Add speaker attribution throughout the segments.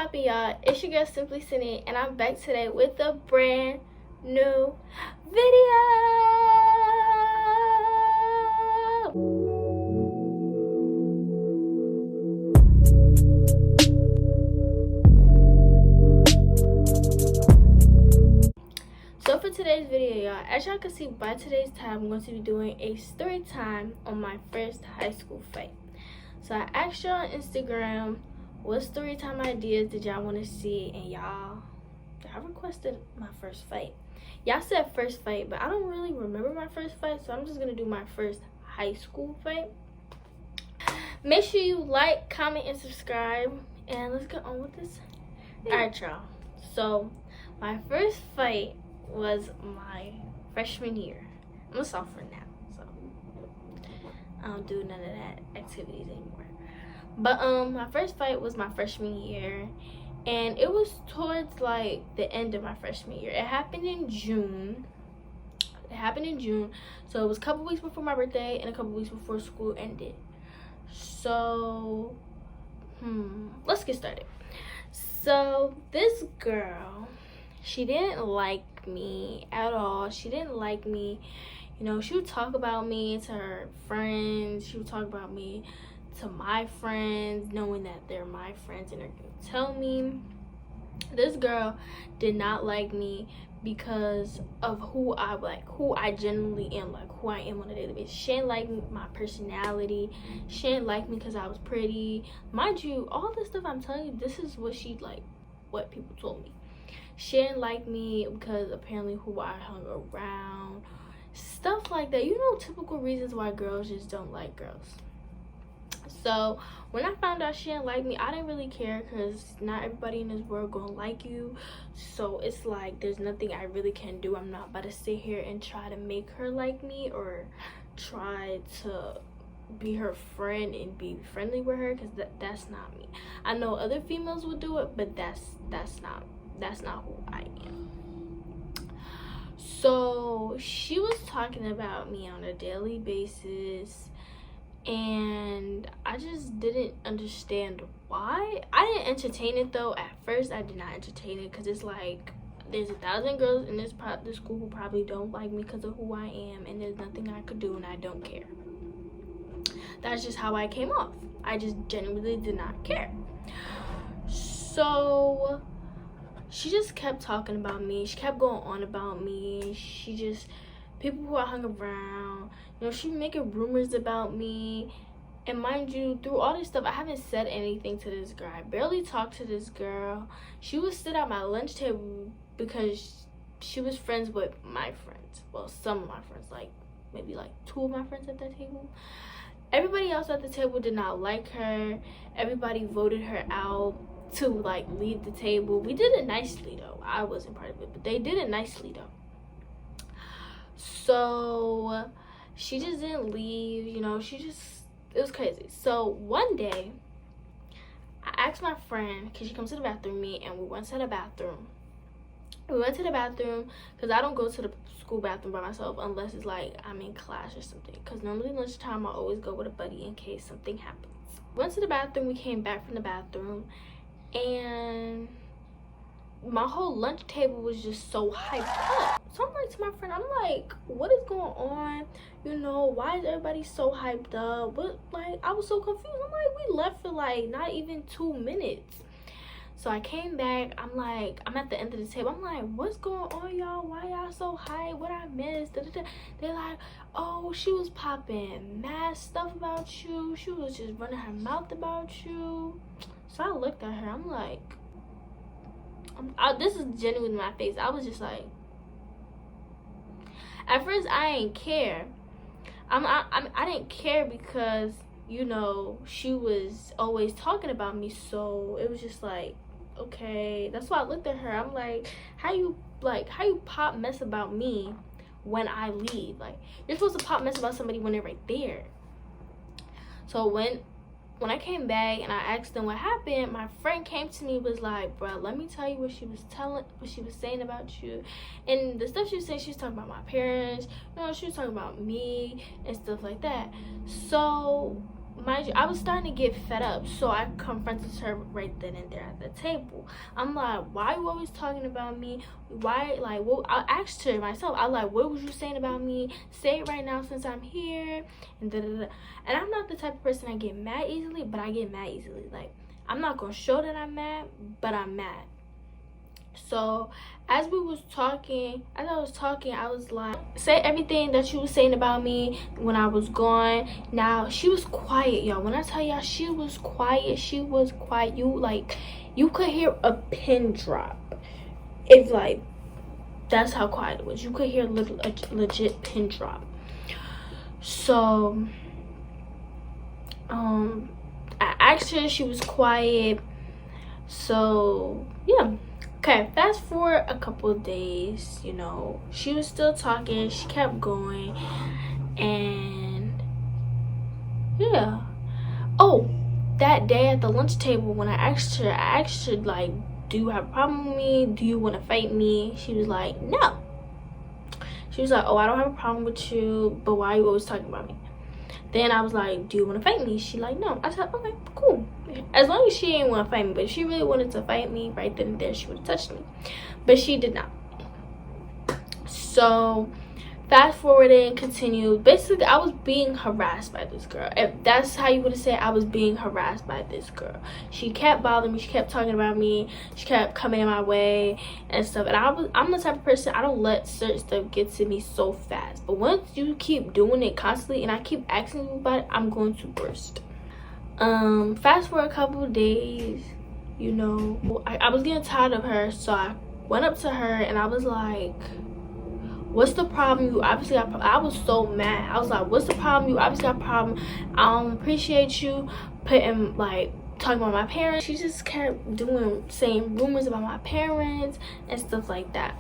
Speaker 1: poppin', y'all? It's your girl Simply Cindy, and I'm back today with a brand new video. So for today's video, y'all, as y'all can see by today's time, I'm going to be doing a story time on my first high school fight. So I asked y'all on Instagram what story time ideas did y'all want to see, and y'all requested my first fight. Y'all said first fight, but I don't really remember my first fight, so I'm just gonna do my first high school fight. Make sure you like, comment, and subscribe, and let's get on with this. Alright, y'all, so my first fight was my freshman year. I'm a sophomore now, so I don't do none of that activities anymore. But my first fight was my freshman year, and it was towards like the end of my freshman year. It happened in June. So it was a couple weeks before my birthday and a couple weeks before school ended. So let's get started. So this girl, she didn't like me at all. She didn't like me. You know, she would talk about me to her friends. She would talk about me to my friends, knowing that they're my friends and they're gonna tell me. This girl did not like me because of who I genuinely am, like who I am on a daily basis. She didn't like my personality. She didn't like me because I was pretty. Mind you, all this stuff I'm telling you, this is what what people told me. She didn't like me because apparently who I hung around, stuff like that. You know, typical reasons why girls just don't like girls. So when I found out she didn't like me, I didn't really care, because not everybody in this world gonna like you. So it's like there's nothing I really can do. I'm not about to sit here and try to make her like me or try to be her friend and be friendly with her, because that's not me. I know other females would do it, but that's not who I am. So she was talking about me on a daily basis, and I just didn't understand why. I didn't entertain it though. At first I did not entertain it, because it's like there's 1,000 girls in this school who probably don't like me because of who I am, and there's nothing I could do, and I don't care. That's just how I came off. I just genuinely did not care. So she just kept talking about me. She kept going on about me. People who I hung around, you know, she making rumors about me. And mind you, through all this stuff, I haven't said anything to this girl. I barely talked to this girl. She would sit at my lunch table because she was friends with my friends. Well, some of my friends, like maybe like 2 of my friends at that table. Everybody else at the table did not like her. Everybody voted her out to like leave the table. We did it nicely though. I wasn't part of it, but they did it nicely though. So she just didn't leave, you know. It was crazy. So one day I asked my friend, because she comes to the bathroom with me, and we went to the bathroom because I don't go to the school bathroom by myself unless it's like I'm in class or something, because normally lunchtime I always go with a buddy in case something happens. Went to the bathroom. We came back from the bathroom, and my whole lunch table was just so hyped up. So I'm like to my friend, I'm like, what is going on? You know, why is everybody so hyped up? But like, I was so confused. I'm like, we left for like not even 2 minutes. So I came back. I'm at the end of the table. I'm like, what's going on, y'all? Why y'all so hyped? What I missed? They're like, oh, she was popping mad stuff about you. She was just running her mouth about you. So I looked at her. I'm like, this is genuinely my face. I was just like, at first I didn't care. I didn't care because, you know, she was always talking about me. So it was just like, okay. That's why I looked at her. I'm like, how you pop mess about me when I leave? Like, you're supposed to pop mess about somebody when they're right there. So when I came back and I asked them what happened, my friend came to me, was like, bro, let me tell you what she was saying about you. And the stuff she was saying, she was talking about my parents, you know, she was talking about me and stuff like that. So mind you, I was starting to get fed up, so I confronted her right then and there at the table. I'm like, why are you always talking about me? Why, like, well, I asked her myself. I was like, what was you saying about me? Say it right now since I'm here. And da da da. And I'm not the type of person I get mad easily, but I get mad easily. Like, I'm not gonna show that I'm mad, but I'm mad. So as I was talking, I was like, say everything that you was saying about me when I was gone. Now she was quiet, y'all. When I tell y'all she was quiet, you could hear a pin drop. It's like, that's how quiet it was. You could hear a legit pin drop. So I asked her, she was quiet. So yeah. Okay, fast forward a couple of days, you know, she was still talking, she kept going, and yeah. Oh, that day at the lunch table, when I asked her, like, do you have a problem with me? Do you want to fight me? She was like, no. She was like, oh, I don't have a problem with you, but why are you always talking about me? Then I was like, do you want to fight me? She like, no. I said, okay, cool. As long as she ain't want to fight me. But if she really wanted to fight me right then and there, she would have touched me. But she did not. So fast forwarding, continued. Basically, I was being harassed by this girl. If that's how you would say, I was being harassed by this girl. She kept bothering me. She kept talking about me. She kept coming in my way and stuff. And I'm the type of person, I don't let certain stuff get to me so fast. But once you keep doing it constantly and I keep asking you about it, I'm going to burst. Fast forward a couple of days, you know, I was getting tired of her. So I went up to her and I was like, what's the problem? You obviously got. I was so mad. I was like, what's the problem? You obviously got a problem. I don't appreciate you putting, like, talking about my parents. She just kept saying rumors about my parents and stuff like that.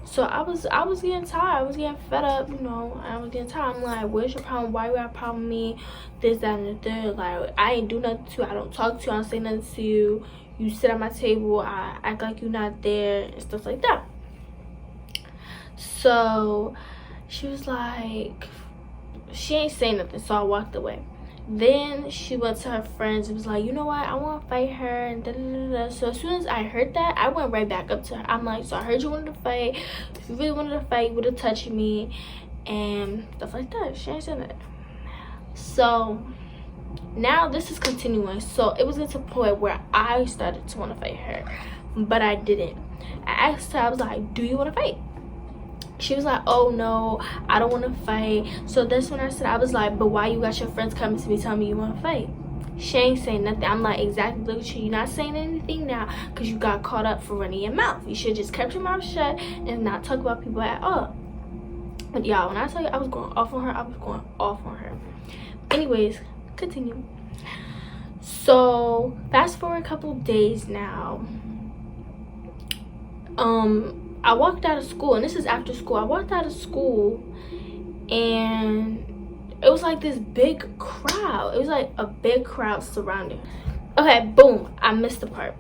Speaker 1: So I was getting tired. I was getting fed up, you know. I was getting tired. I'm like, where's your problem? Why you got a problem with me? This, that, and the third. Like, I ain't do nothing to you. I don't talk to you. I don't say nothing to you. You sit at my table. I act like you're not there and stuff like that. So she was like, she ain't saying nothing, so I walked away. Then she went to her friends and was like, you know what, I want to fight her and da da da da. So as soon as I heard that, I went right back up to her. I'm like, so I heard you wanted to fight. If you really wanted to fight, you would have touched me and stuff like that. She ain't saying that. So now this is continuing. So it was at a point where I started to want to fight her, but I didn't. I asked her, I was like, do you want to fight? She was like, oh no, I don't want to fight. So that's when I said, I was like, but why you got your friends coming to me telling me you want to fight? She ain't saying nothing. I'm like, exactly, look at you, you're not saying anything now because you got caught up for running your mouth. You should just kept your mouth shut and not talk about people at all. But y'all, when I tell you I was going off on her, I was going off on her. Anyways, continue. So fast forward a couple of days now. I walked out of school, and this is after school. I walked out of school, and it was like this big crowd. It was like a big crowd surrounding. Okay, boom, I missed the part.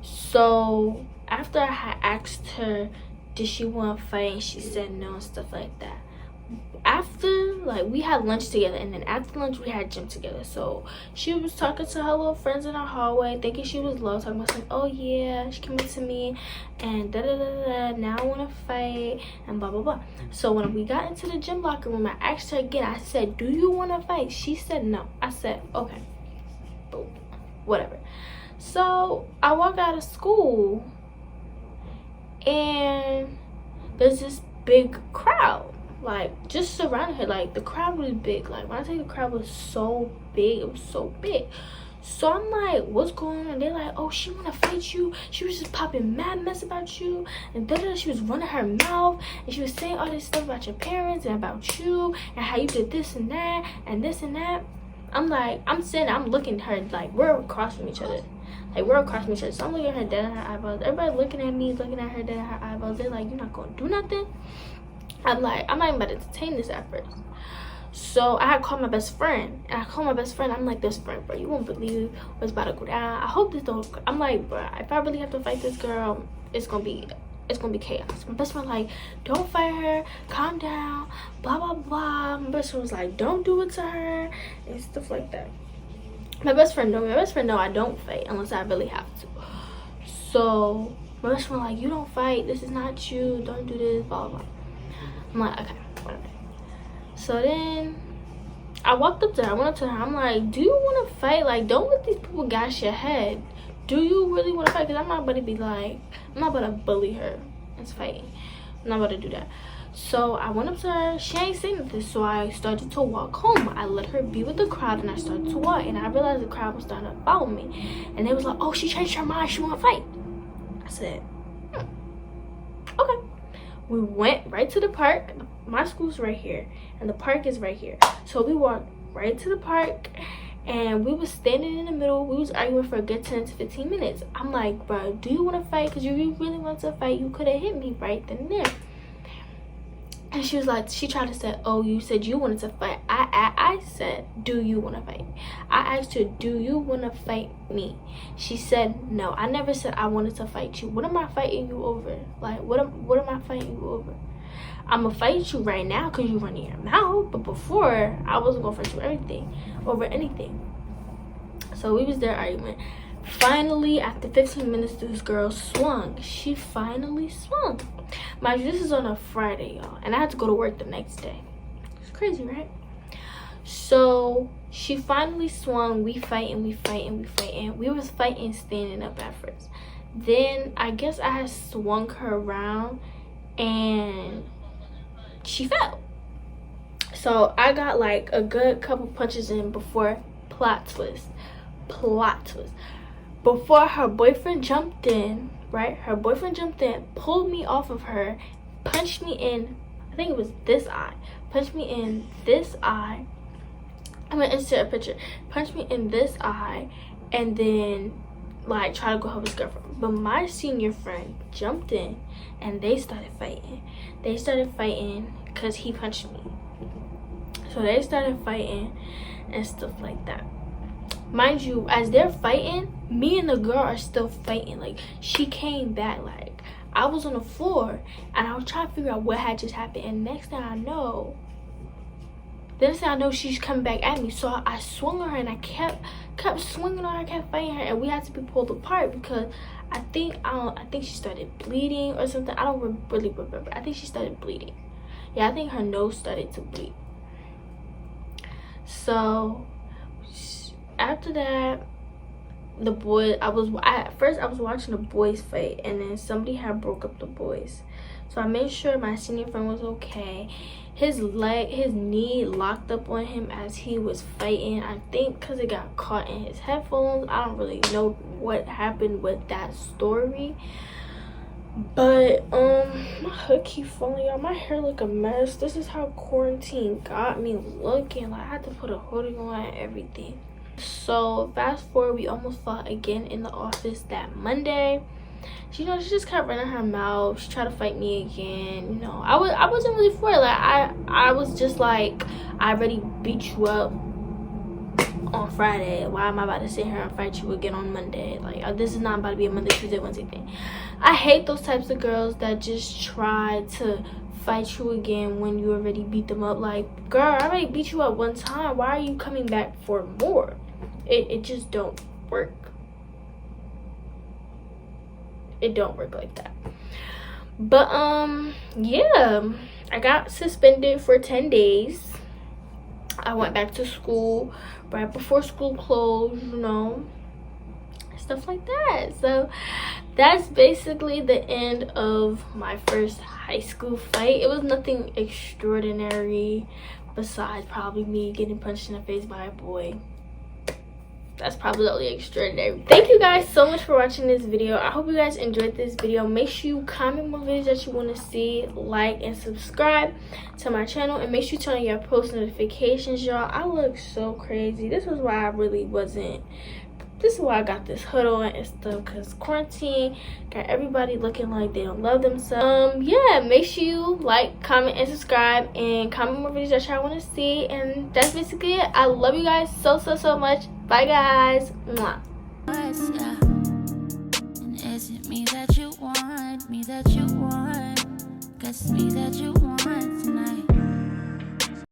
Speaker 1: So after I had asked her, did she want to fight, and she said no and stuff like that. After, like, we had lunch together, and then after lunch we had gym together. So she was talking to her little friends in the hallway, thinking she was low, talking about like, oh yeah, she came up to me and da da da da, now I want to fight and blah blah blah. So when we got into the gym locker room, I asked her again. I said, do you want to fight? She said no. I said, okay, boom, whatever. So I walk out of school and there's this big crowd, like, just surrounding her. Like, the crowd was big. Like, when I say the crowd was so big, it was so big. So I'm like, what's going on? They're like, oh, she wanna fight you. She was just popping mad mess about you, and da-da-da. She was running her mouth, and she was saying all this stuff about your parents and about you and how you did this and that and this and that. I'm like, I'm sitting, I'm looking at her, like, we're across from each other. Like, we're across from each other. So I'm looking at her dead in her eyeballs. Everybody looking at me, looking at her dead in her eyeballs. They're like, you're not gonna do nothing? I'm like, I'm not even about to entertain this at first. So I had called my best friend, and I called my best friend. I'm like, best friend, bro, you won't believe what's about to go down. I hope this don't. I'm like, bro, if I really have to fight this girl, it's gonna be chaos. My best friend like, don't fight her, calm down, blah blah blah. My best friend was like, don't do it to her and stuff like that. My best friend know I don't fight unless I really have to. So my best friend like, you don't fight, this is not you, don't do this, blah blah blah. I'm like, okay, whatever. So then I walked up to her, I went up to her, I'm like, do you want to fight? Like, don't let these people gas your head. Do you really want to fight? Because I'm not about to be like, I'm not about to bully her into fighting. I'm not about to do that. So I went up to her, she ain't saying nothing, so I started to walk home. I let her be with the crowd and I started to walk, and I realized the crowd was starting to follow me. And they was like, oh, she changed her mind, she want to fight. I said, okay. We went right to the park. My school's right here and the park is right here. So we walked right to the park and we was standing in the middle. We was arguing for a good 10 to 15 minutes. I'm like, bro, do you want to fight? Because if you really want to fight, you could have hit me right then and there. And she was like, she tried to say, oh, you said you wanted to fight. I said, do you want to fight? I asked her, do you want to fight me? She said, no. I never said I wanted to fight you. What am I fighting you over? Like, what am I fighting you over? I'm going to fight you right now because you running your mouth. But before, I wasn't going to fight you over anything. So we was there arguing. Finally, after 15 minutes, this girl swung. She finally swung. Mind you, this is on a Friday, y'all, and I had to go to work the next day. It's crazy, right? So she finally swung. We fighting. We was fighting standing up at first. Then I guess I had swung her around and she fell. So I got like a good couple punches in before plot twist. Before her boyfriend jumped in, right? Her boyfriend jumped in, pulled me off of her, punched me in, I think it was this eye. Punched me in this eye. I'm gonna insert a picture. Punched me in this eye and then like try to go help his girlfriend. But my senior friend jumped in and they started fighting. They started fighting because he punched me. So they started fighting and stuff like that. Mind you, as they're fighting, me and the girl are still fighting. Like, she came back. Like, I was on the floor and I was trying to figure out what had just happened. And next thing I know, she's coming back at me. So I swung on her and I kept swinging on her, kept fighting her, and we had to be pulled apart because I think she started bleeding or something. I don't really remember. I think she started bleeding. Yeah, I think her nose started to bleed. So after that, the boy, at first I was watching the boys fight, and then somebody had broke up the boys. So I made sure my senior friend was okay. His knee locked up on him as he was fighting. I think because it got caught in his headphones. I don't really know what happened with that story. But my hood keep falling out. My hair look a mess. This is how quarantine got me looking. Like, I had to put a hoodie on and everything. So fast forward, we almost fought again in the office that Monday. She just kept running her mouth. She tried to fight me again. I wasn't really for it. Like, I was just like, I already beat you up on Friday. Why am I about to sit here and fight you again on Monday? Like, this is not about to be a Monday, Tuesday, Wednesday thing. I hate those types of girls that just try to fight you again when you already beat them up. Like, girl, I already beat you up one time. Why are you coming back for more? It just don't work. It don't work like that. But yeah, I got suspended for 10 days. I went back to school right before school closed, stuff like that. So that's basically the end of my first high school fight. It was nothing extraordinary besides probably me getting punched in the face by a boy. That's probably the only extraordinary. Thank you guys so much for watching this video. I hope you guys enjoyed this video. Make sure you comment more videos that you want to see, like and subscribe to my channel, and make sure you turn on your post notifications, y'all. I look so crazy. This is why I got this hood on and stuff, because quarantine got everybody looking like they don't love themselves. Yeah, make sure you like, comment, and subscribe, and comment more videos that y'all want to see. And that's basically it. I love you guys so much. Bye guys. Mwah. And is it me that you want? Guess me that you want tonight.